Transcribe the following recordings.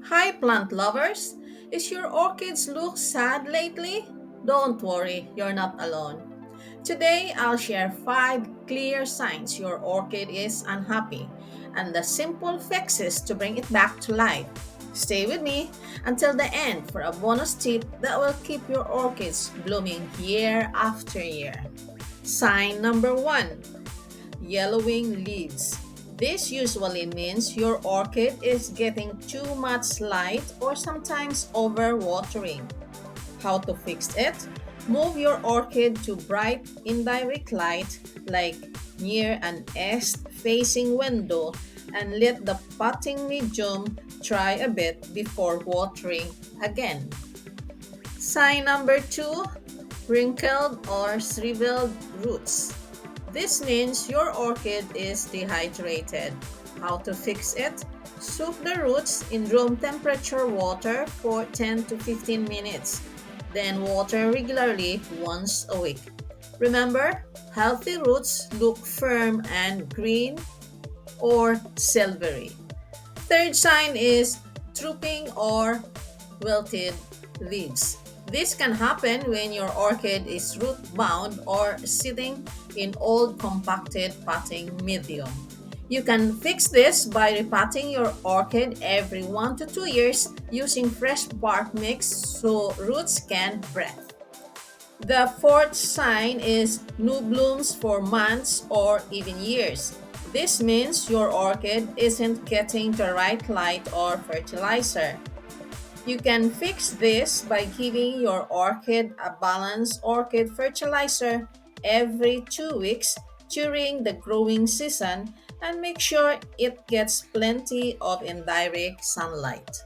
Hi, plant lovers! Is your orchids look sad lately? Don't worry, you're not alone. Today, I'll share 5 clear signs your orchid is unhappy and the simple fixes to bring it back to life. Stay with me until the end for a bonus tip that will keep your orchids blooming year after year. Sign number 1: yellowing leaves. This usually means your orchid is getting too much light or sometimes overwatering. How to fix it? Move your orchid to bright indirect light like near an east facing window and let the potting medium dry a bit before watering again. Sign number 2: wrinkled or shriveled roots. This means your orchid is dehydrated. How to fix it? Soak the roots in room temperature water for 10 to 15 minutes. Then water regularly once a week. Remember, healthy roots look firm and green or silvery. Third sign is drooping or wilted leaves. This can happen when your orchid is root bound or sitting in old compacted potting medium. You can fix this by repotting your orchid every 1 to 2 years using fresh bark mix so roots can breathe. The fourth sign is new blooms for months or even years. This means your orchid isn't getting the right light or fertilizer. You can fix this by giving your orchid a balanced orchid fertilizer every 2 weeks during the growing season and make sure it gets plenty of indirect sunlight.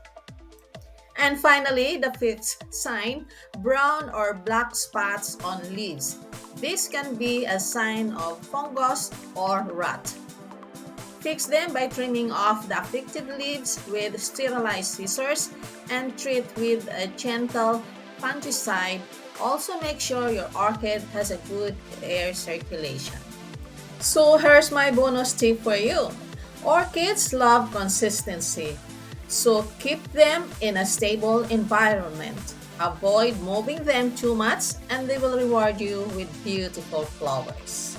And finally, the fifth sign: brown or black spots on leaves. This can be a sign of fungus or rot. Fix them by trimming off the affected leaves with sterilized scissors and treat with a gentle fungicide. Also, make sure your orchid has a good air circulation. So, here's my bonus tip for you. Orchids love consistency, so keep them in a stable environment. Avoid moving them too much, and they will reward you with beautiful flowers.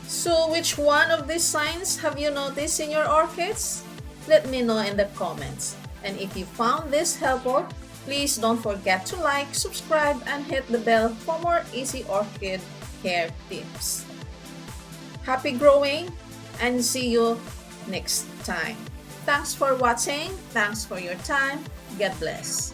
So, which one of these signs have you noticed in your orchids? Let me know in the comments. And if you found this helpful, please don't forget to like, subscribe, and hit the bell for more easy orchid care tips. Happy growing and see you next time. Thanks for watching. Thanks for your time. God bless.